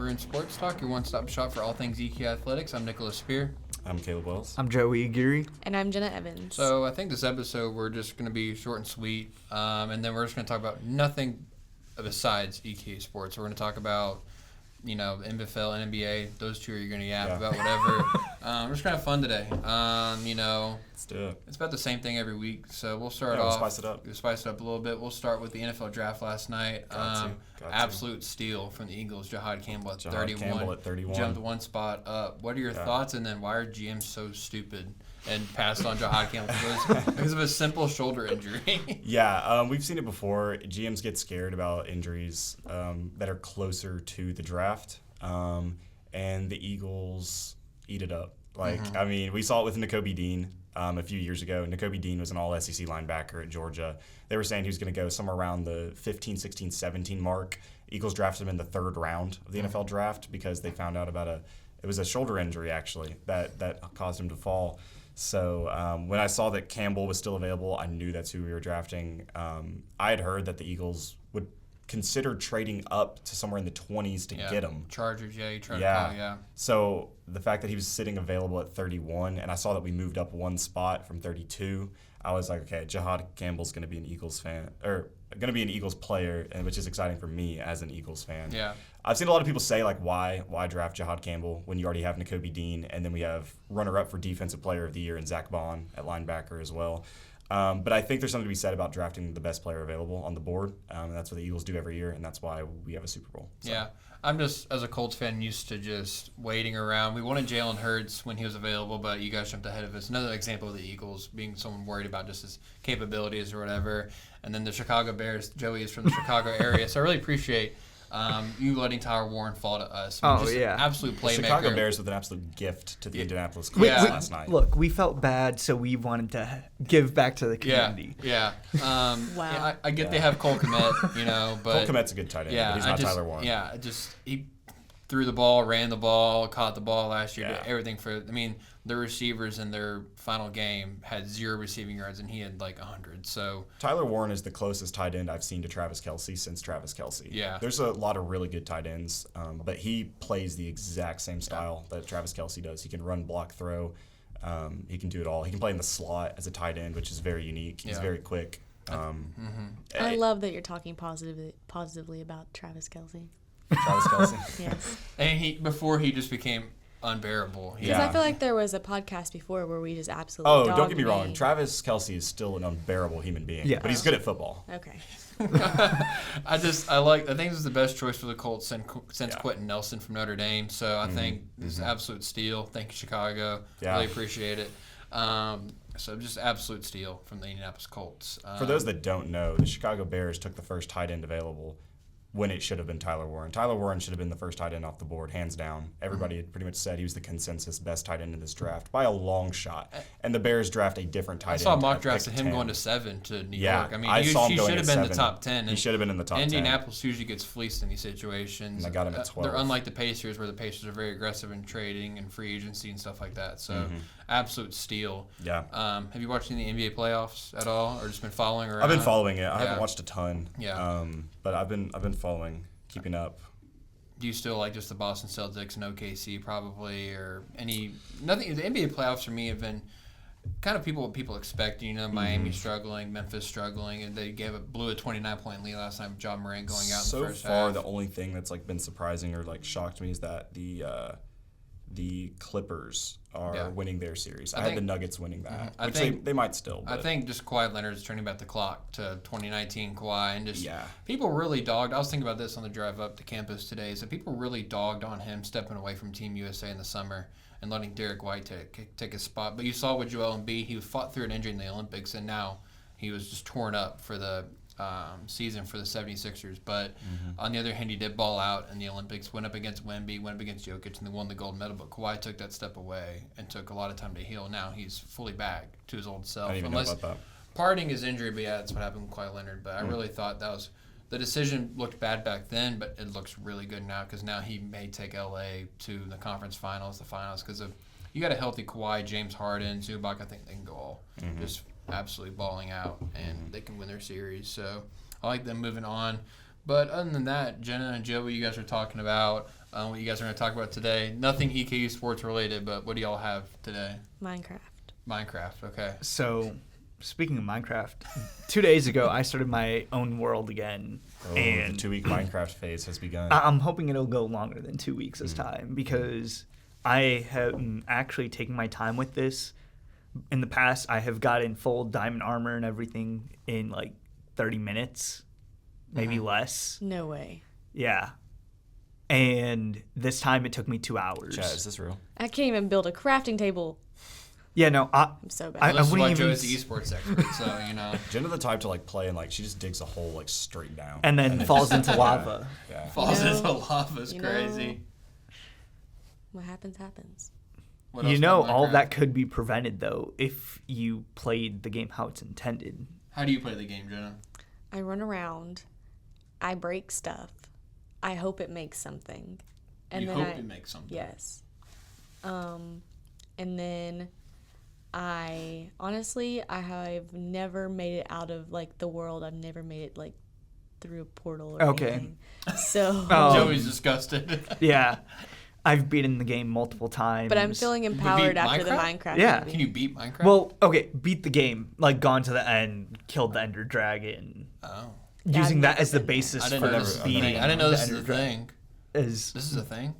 Maroon Sports Talk, your one-stop shop for all things EQ Athletics. I'm Nicholas Speer. I'm Caleb Wells. I'm Joey Aguirre. And I'm Jenna Evans. So I think this episode we're just going to be short and sweet, and then we're just going to talk about nothing besides EQ sports. We're going to talk about, NFL and NBA. Those two are going to yap about whatever. We're just going to have fun today. Let's do it. It's about the same thing every week, so we'll start We'll off. spice it up. We'll spice it up a little bit. We'll start with the NFL draft last night. Got to. Absolute steal from the Eagles. Jahad Campbell at 31. Campbell at 31. Jumped one spot up. What are your thoughts? And then why are GMs so stupid and passed on Jahad Campbell because of a simple shoulder injury? We've seen it before. GMs get scared about injuries that are closer to the draft, and the Eagles eat it up. We saw it with Nakobe Dean a few years ago. Nakobe Dean was an all-SEC linebacker at Georgia. They were saying he was going to go somewhere around the 15, 16, 17 mark. Eagles drafted him in the third round of the NFL draft because they found out about it was a shoulder injury, actually, that caused him to fall. So when I saw that Campbell was still available, I knew that's who we were drafting. I had heard that the Eagles would consider trading up to somewhere in the 20s to get him. Chargers, you tried to call, So the fact that he was sitting available at 31, and I saw that we moved up one spot from 32, I was like, okay, Jahad Campbell's going to be an Eagles fan, or going to be an Eagles player, and which is exciting for me as an Eagles fan. Yeah. I've seen a lot of people say, why draft Jahad Campbell when you already have Nakobe Dean, and then we have runner-up for Defensive Player of the Year and Zach Bond at linebacker as well. But I think there's something to be said about drafting the best player available on the board. And that's what the Eagles do every year, and that's why we have a Super Bowl. So. Yeah. I'm just, as a Colts fan, used to just waiting around. We wanted Jalen Hurts when he was available, but you guys jumped ahead of us. Another example of the Eagles being someone worried about just his capabilities or whatever. And then the Chicago Bears, Joey is from the Chicago area, so I really appreciate you letting Tyler Warren fall to us. Absolute playmaker. The Chicago Bears with an absolute gift to the Indianapolis Colts last night. Look, we felt bad, so we wanted to give back to the community. Yeah. Wow. Yeah, I get they have Cole Kmet, but Cole Kmet's a good tight end, but he's not Tyler Warren. Yeah, he threw the ball, ran the ball, caught the ball last year, did everything their receivers in their final game had 0 receiving yards, and he had 100. So Tyler Warren is the closest tight end I've seen to Travis Kelce since Travis Kelce. Yeah. There's a lot of really good tight ends, but he plays the exact same style that Travis Kelce does. He can run, block, throw. He can do it all. He can play in the slot as a tight end, which is very unique. He's very quick. I love that you're talking positively about Travis Kelce. Travis Kelce? Yes. And before he just became unbearable. Because I feel like there was a podcast before where we just absolutely don't get me wrong. Travis Kelce is still an unbearable human being, but he's good at football. Okay. I think this is the best choice for the Colts since Quentin Nelson from Notre Dame. So I think this is an absolute steal. Thank you, Chicago. Really appreciate it. So just absolute steal from the Indianapolis Colts. For those that don't know, the Chicago Bears took the first tight end available when it should have been Tyler Warren. Tyler Warren should have been the first tight end off the board, hands down. Everybody had pretty much said he was the consensus best tight end in this draft by a long shot. And the Bears draft a different tight end. I saw mock drafts of him going to 7 to New York. I saw him he going should have been in the top 10. He should have been in the top 10. Indianapolis usually gets fleeced in these situations. And I got him at 12. They're unlike the Pacers, where the Pacers are very aggressive in trading and free agency and stuff like that. So absolute steal. Yeah. Have you watched any NBA playoffs at all, or just been following around? I've been following it. I haven't watched a ton. Yeah. But I've been following. Keeping up. Do you still like just the Boston Celtics and OKC probably, or nothing? The NBA playoffs for me have been kind of what people expect. Miami struggling, Memphis struggling, and they blew a 29-point lead last night with John Morant going out in the first half. So far, the only thing that's been surprising or shocked me is that the Clippers are winning their series. I had the Nuggets winning that, which they might still. But. I think just Kawhi Leonard is turning back the clock to 2019 Kawhi, and just people really dogged. I was thinking about this on the drive up to campus today. So people really dogged on him stepping away from Team USA in the summer and letting Derek White take his spot. But you saw with Joel Embiid, he fought through an injury in the Olympics, and now he was just torn up for the season for the 76ers. But on the other hand, he did ball out in the Olympics, went up against Wemby, went up against Jokic, and they won the gold medal. But Kawhi took that step away and took a lot of time to heal. Now he's fully back to his old self. I didn't even know about that. Parting his injury, but that's what happened with Kawhi Leonard. But I really thought that was the decision looked bad back then, but it looks really good now because now he may take LA to the conference finals, because of you got a healthy Kawhi, James Harden, Zubac. I think they can go all just absolutely balling out, and they can win their series. So I like them moving on. But other than that, Jenna and Joey, you guys are talking about what you guys are going to talk about today. Nothing EKU sports related, but what do y'all have today? Minecraft, okay. So, speaking of Minecraft, 2 days ago I started my own world again. And the 2-week Minecraft phase has begun. I'm hoping it'll go longer than 2 weeks this time because I have actually taken my time with this. In the past, I have gotten full diamond armor and everything in like 30 minutes, maybe less. No way. Yeah. And this time it took me 2 hours. Chad, is this real? I can't even build a crafting table. Yeah, no, I'm so bad. Well, this is why even Joey's the esports expert, so, you know. Jenna the type to like play and like she just digs a hole like straight down. and then falls into lava. Yeah. Falls You know- into lava is you know- crazy. What happens. What You else know, about all Minecraft? that could be prevented, though, if you played the game how it's intended. How do you play the game, Jenna? I run around. I break stuff. I hope it makes something. And You then hope I, it makes something. Yes. And then I have never made it out of like the world. I've never made it like through a portal or Okay. anything. So Oh. Joey's disgusted. Yeah. I've beaten the game multiple times. but I'm feeling empowered after the Minecraft? Minecraft Yeah. movie. Can you beat Minecraft? Well, okay, beat the game, like gone to the end, killed the Ender Dragon, Oh. Yeah, using I've that never as the been there. basis I for didn't know this is a beating. thing. I didn't know the this is a Ender Dragon. thing. Is This is a thing?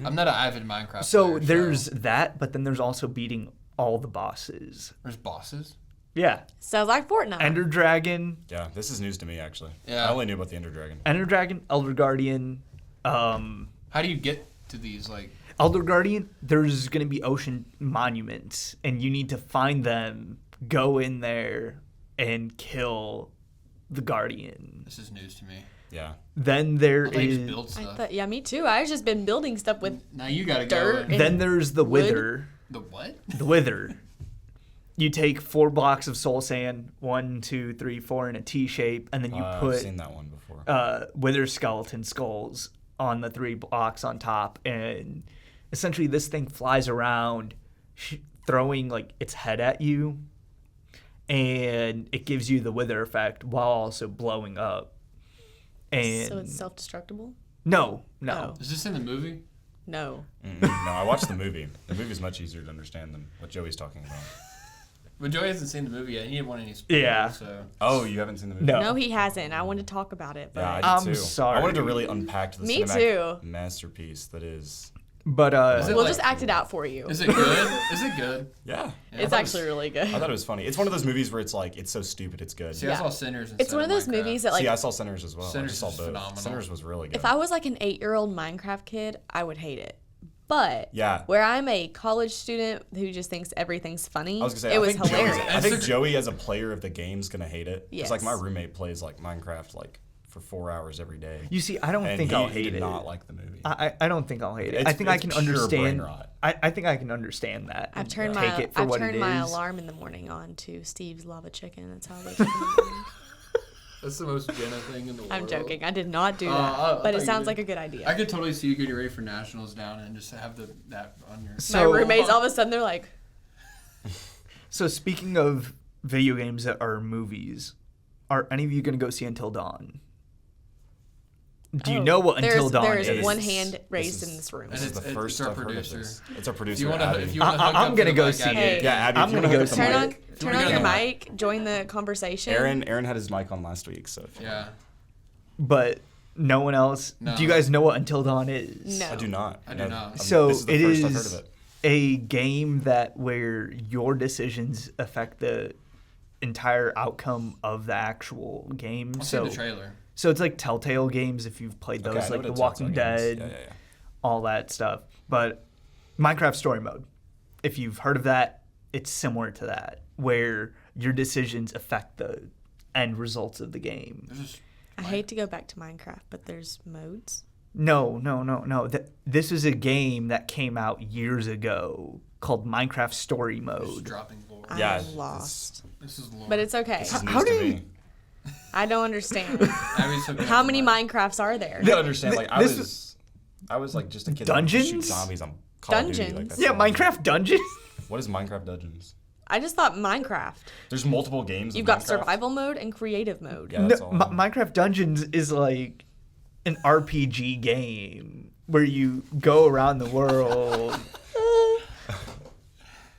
I'm not an avid Minecraft so player. there's that, but then there's also beating all the bosses. There's bosses? Yeah, Sounds like Fortnite. Ender Dragon, Yeah, this is news to me actually. Yeah. I only knew about the Ender Dragon. Elder Guardian. How do you get to these, like... Elder Guardian, there's going to be ocean monuments, and you need to find them, go in there, and kill the Guardian. This is news to me. Yeah. Then there I thought you is... just build stuff. Yeah, me too. I've just been building stuff with Now you gotta dirt go. and- Then there's the wood. Wither. The what? The Wither. You take 4 blocks of soul sand, 1, 2, 3, 4 in a T shape, and then you I've put seen that one before. Wither skeleton skulls on the 3 blocks on top, and essentially this thing flies around, throwing like its head at you, and it gives you the Wither effect while also blowing up. And so it's self-destructible? no. Oh. Is this in the movie? No. No, I watched the movie. The movie's much easier to understand than what Joey's talking about. But Joey hasn't seen the movie yet. He didn't want any spoilers, Yeah. so... Oh, you haven't seen the movie? No. No, he hasn't. I wanted to talk about it, but Yeah, I did I'm too. sorry. I wanted to really unpack the Me cinematic too. masterpiece that is. But Is it we'll like- just act it out for you. Is it good? Is it good? Yeah. It's actually really good. I thought it was funny. It's one of those movies where it's like, it's so stupid, it's good. See, Yeah. I saw Sinners instead It's one of those Minecraft. movies that like See, I saw Sinners as well. Sinners I just saw is both. phenomenal. Sinners was really good. if I was like an 8-year-old Minecraft kid, I would hate it. But Yeah. where I'm a college student who just thinks everything's funny, I was gonna say, it was hilarious. I think Joey as a player of the game's gonna hate it. Yes. It's like my roommate plays like Minecraft like for 4 hours every day. you see, I don't and think he, I'll he hate did it. not like the movie. I don't think I'll hate it. It's- I think I it's can pure understand. brain rot. I think I can understand that. I've and turned take my it for what it my is. alarm in the morning on to Steve's lava chicken. That's how I wake up in the morning. That's the most Jenna thing in the world. I'm joking. I did not do that, I but thought it you sounds did. like a good idea. I could totally see you getting ready for nationals down and just have that on your... My So- roommates, all of a sudden, they're like, So speaking of video games that are movies, are any of you going to go see Until Dawn? Do you "Oh, know what Until Dawn There's is? one hand raised in this room. This is the It's first our I've heard of producer. this. It's our If producer, you want Abby. to hook I'm up gonna to go the see mic, it. Abby. Yeah, Abby. I'm if you gonna wanna go hook up see the turn on, mic. turn wanna on get your on the mic, join the conversation. Aaron had his mic on last week, so if you Yeah. But no one else. No. Do you guys know what Until Dawn is? No. I do not. I do not. So this is the it first I've heard is of it. a game that where your decisions affect the entire outcome of the actual game. I'll see So the trailer. so it's like Telltale games if you've played those, Okay, I know like what The a Walking Telltale game is. Dead, Yeah. all that stuff. But Minecraft Story Mode, if you've heard of that, it's similar to that, where your decisions affect the end results of the game. There's just... I hate to go back to Minecraft, but there's modes. No. This is a game that came out years ago called Minecraft Story Just Mode. dropping lore. Yeah, I'm lost. This is lore. But it's okay. This is news How to do you- me. I don't understand. Abby's hooking up How the many mic. Minecrafts are there? You gotta understand, like I was like just a kid that would Dungeons? shoot zombies on Call of Duty. Like, Dungeons? that's Yeah, all I did. Minecraft Dungeons. What is Minecraft Dungeons? I just thought Minecraft. There's multiple games. You've of got Minecraft? survival mode and creative mode. Yeah, that's all. I know. Minecraft Dungeons is like an RPG game where you go around the world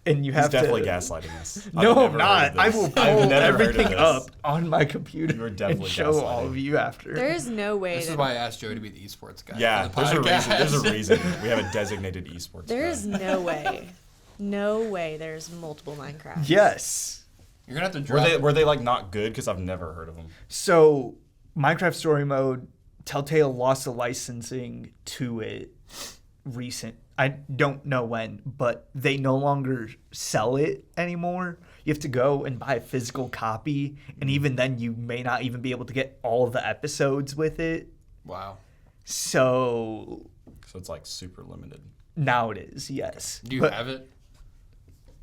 and you have He's definitely gaslighting us. No, I'm not. I will pull everything up on my You computer are definitely and show all gaslighting. of you after. There is no way. This is why I asked Joey to be the esports guy. Yeah, for the there's a podcast. reason we have a designated esports There guy. is no way. No way there's multiple Minecraft. Yes. You're going to have to drop Were they like not good? Because I've never heard of them. So, Minecraft Story Mode, Telltale lost the licensing to it I don't know when, but they no longer sell it anymore. You have to go and buy a physical copy, and even then you may not even be able to get all of the episodes with it. Wow. So So it's like super limited. now it is, yes. Do you But- have it?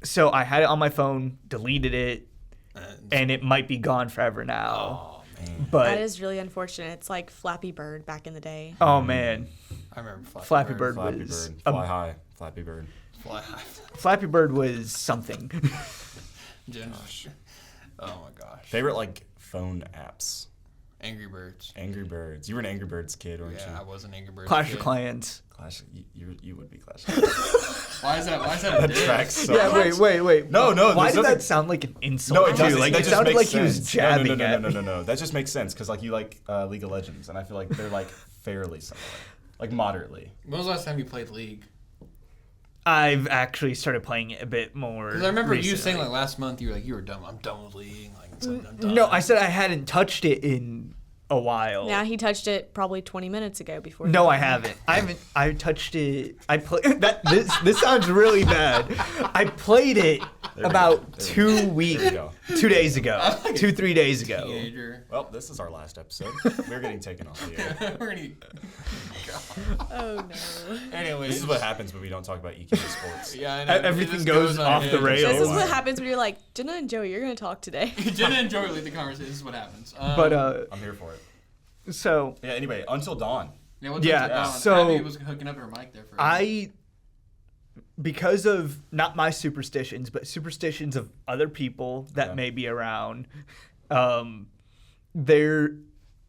So I had it on my phone, deleted it, and it might be gone forever now. Oh, man. But That is really unfortunate. It's like Flappy Bird back in the day. oh man, I remember Flappy Bird. Flappy was Bird. Fly high. Flappy Bird. Fly high. Flappy Bird was something. Oh my gosh. Favorite like phone apps. Angry Birds. Angry Birds. You were an Angry Birds kid, weren't Yeah, I you? was an Angry Birds Clash kid. of Clans. Clash. You would be Clash. of Clans. Why is that? Why is that? That a diss? tracks so Yeah, much. wait. No, Why there's did nothing- that sound like an insult? No, it too? doesn't. Like That it just sounded makes like he was sense. jabbing at me. No. That just makes sense because like you like League of Legends, and I feel like they're like fairly similar, like moderately. When was the last time you played League? I've actually started playing it a bit more. Because I remember you recently. saying like last month you were like you were done. I'm done with League. Like it's like, I'm done. No, I said I hadn't touched it in a while. Now he touched it probably 20 minutes ago before. No, I haven't. I touched it. I played that. This sounds really bad. I played it we about go. 2 weeks, There we go. 2 days ago, 3 days ago. Teenager. Well, this is our last episode. We're getting taken off the air. We're gonna. Oh no. Anyways, This is what happens when we don't talk about EK sports. Yeah, I know. Everything It just goes off the unhinged. rails. This is Wow. what happens when you're like, Jenna and Joey, you're gonna talk today. Jenna and Joey lead the conversation. This is what happens. But I'm here for it. so Yeah. Anyway, Until Dawn. yeah, what's yeah, up to Dawn? so Abby was hooking up her mic there for. because of not my superstitions, but superstitions of other people that Okay. may be around,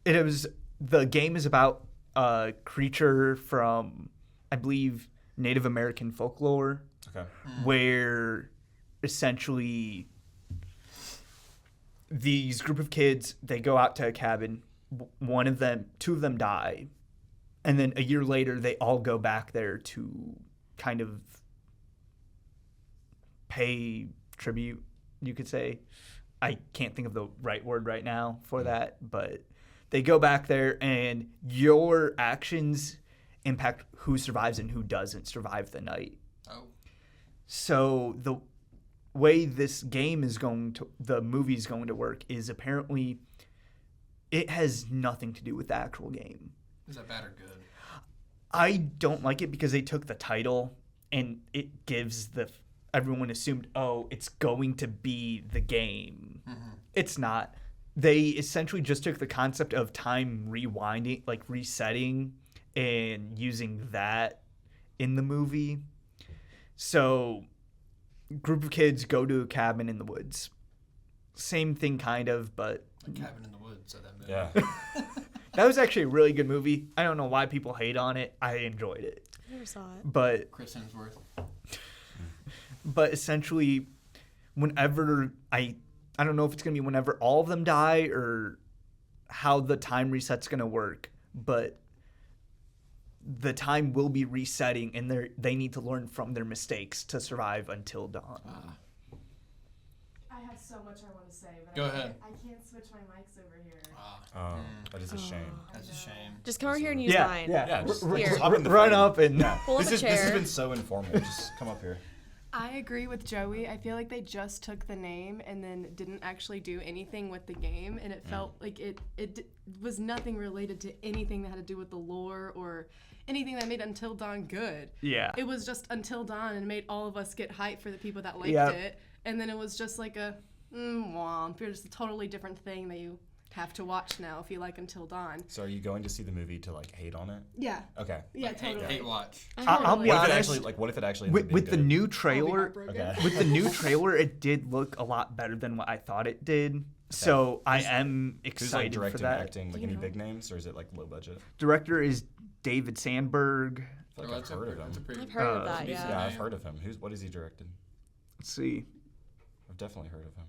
the game is about a creature from, I believe, Native American folklore, Okay. where essentially these group of kids, they go out to a cabin, two of them die, and then a year later they all go back there to kind of pay tribute, you could say. I can't think of the right word right now for that, but they go back there and your actions impact who survives and who doesn't survive the night. Oh. So the way the movie is going to work is apparently it has nothing to do with the actual game. Is that bad or good? I don't like it because they took the title and it gives everyone assumed, oh, it's going to be the game. Mm-hmm. It's not. They essentially just took the concept of time rewinding, like resetting, and using that in the movie. So, group of kids go to a cabin in the woods. Same thing, kind of, but Like Cabin in the Woods. So that movie. Yeah. that was actually a really good movie. I don't know why people hate on it. I enjoyed it. I never saw it. But Chris Hemsworth. essentially, whenever I don't know if it's going to be whenever all of them die or how the time reset's going to work, but the time will be resetting and they need to learn from their mistakes to survive until dawn. I have so much I want to say, but Go ahead. I can't switch my mics over here. That is a shame. That's a shame. Just come over here and use Yeah, mine. Yeah, just Here. hop in the Run frame. up and Pull This the has chair. been so informal. Just come up here. I agree with Joey. I feel like they just took the name and then didn't actually do anything with the game, and it felt like was nothing related to anything that had to do with the lore or anything that made Until Dawn good. yeah. It was just Until Dawn and made all of us get hyped for the people that liked Yep. it, and then it was just like a womp. It's a totally different thing that you have to watch now if you like Until Dawn. So are you going to see the movie to like hate on it? Yeah. Okay. Yeah, Like, totally. hate watch. I'll be What if it honest. actually what if it actually With, with the new I'll be trailer, heartbroken. Okay. with the new trailer, it did look a lot better than what I thought it did. So I am Who's excited for directing, that. acting, like any big names, or is it like low budget? Director is David Sandberg. I feel like I've heard of him. I've heard of that, yeah. Yeah, I've heard of him. What has he directed? Let's see. I've definitely heard of him.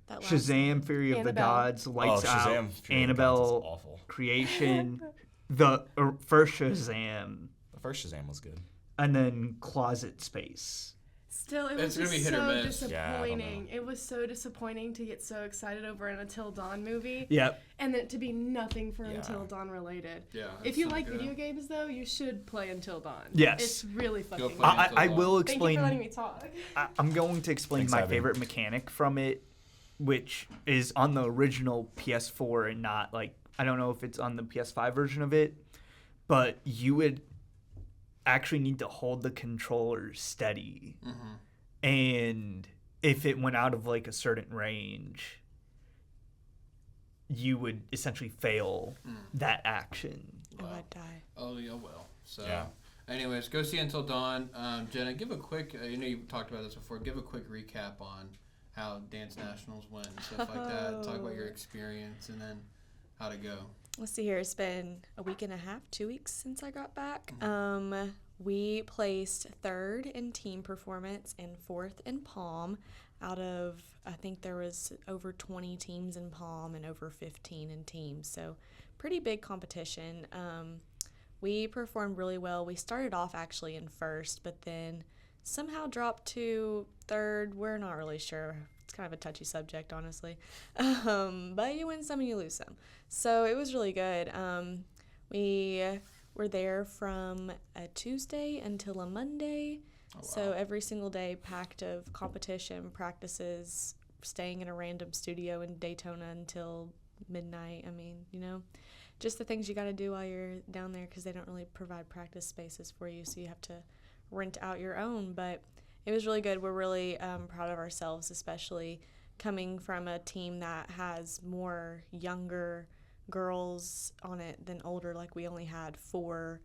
That last Shazam, Fury of the Annabelle. Gods, Lights Out, Fury of the Gods is Annabelle, awful. Creation, the first Shazam, The first Shazam was good. and then Closet Space. Still, it It's was gonna just be hit or so miss. Yeah, I don't disappointing. know. It was so disappointing to get so excited over an Until Dawn movie, Yep. and then to be nothing for Yeah. Until Dawn related. Yeah. If you it's like good. video games, though, you should play Until Dawn. Yes. It's really fucking play good. it. I will Thank you for letting explain. me talk. I'm going to explain Thanks, my Abby. favorite mechanic from it, which is on the original PS4 and not like I don't know if it's on the PS5 version of it, but you would actually need to hold the controller steady, and if it went out of like a certain range, you would essentially fail that action. Oh, I'd die. Oh, yeah, well. So, Yeah. anyways, go see Until Dawn. Jenna, give a quick, you know you talked about this before, give a quick recap on how Dance Nationals went and stuff like that. Talk about your experience and then how to go. Let's see here. It's been a week and a half, 2 weeks since I got back. We placed third in team performance and fourth in Palm out of, I think there was over 20 teams in Palm and over 15 in teams. So pretty big competition. We performed really well. We started off actually in first, but then somehow dropped to third. We're not really sure. It's kind of a touchy subject, honestly. But you win some and you lose some. So it was really good. We were there from a Tuesday until a Monday. Oh, wow. So every single day packed of competition, practices, staying in a random studio in Daytona until midnight. I mean, you know, just the things you got to do while you're down there because they don't really provide practice spaces for you. So you have to rent out your own. But it was really good. We're really proud of ourselves, especially coming from a team that has more younger girls on it than older. Like we only had 4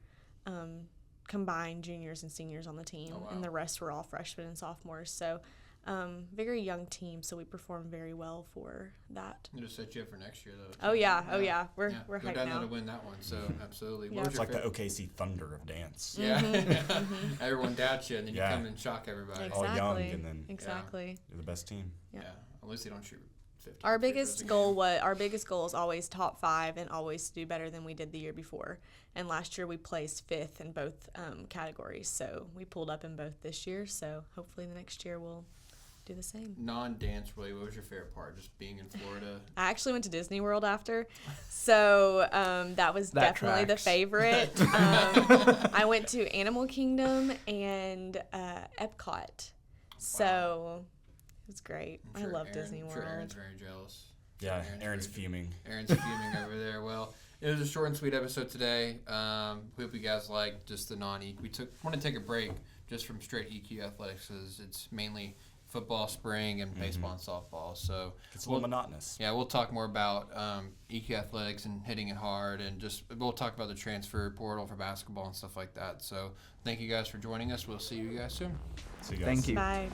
combined juniors and seniors on the team. Oh, wow. And the rest were all freshmen and sophomores. So very young team, so we performed very well for that. I'm going to set you up for next year, though. Oh yeah. We're Go hyped down now. there to win that one, so absolutely. Yeah. What was It's your like the favorite? OKC Thunder of dance. Yeah. Everyone doubts you, and then you Yeah. come and shock everybody. Exactly. All young, and then Exactly. you're the best team. Yeah. At least they don't shoot 50. Our free biggest throws a game. our biggest goal is always top 5 and always to do better than we did the year before. And last year we placed 5th in both categories, so we pulled up in both this year. So hopefully the next year we'll do the same. Non-dance, really, what was your favorite part? Just being in Florida? I actually went to Disney World after, so that was That definitely tracks. the favorite. I went to Animal Kingdom and Epcot, so it was great. I'm sure I love Aaron- Disney I'm World. sure Aaron's very jealous. Yeah, Aaron's Aaron's very- fuming. Aaron's fuming over there. Well, it was a short and sweet episode today. We hope you guys liked just the non-EQ. We want to take a break just from straight EQ athletics because it's mainly football, spring, and baseball and softball. So It's a little monotonous. yeah, we'll talk more about EQ athletics and hitting it hard, and just we'll talk about the transfer portal for basketball and stuff like that. So thank you guys for joining us. We'll see you guys soon. See you guys. Thank you. Bye.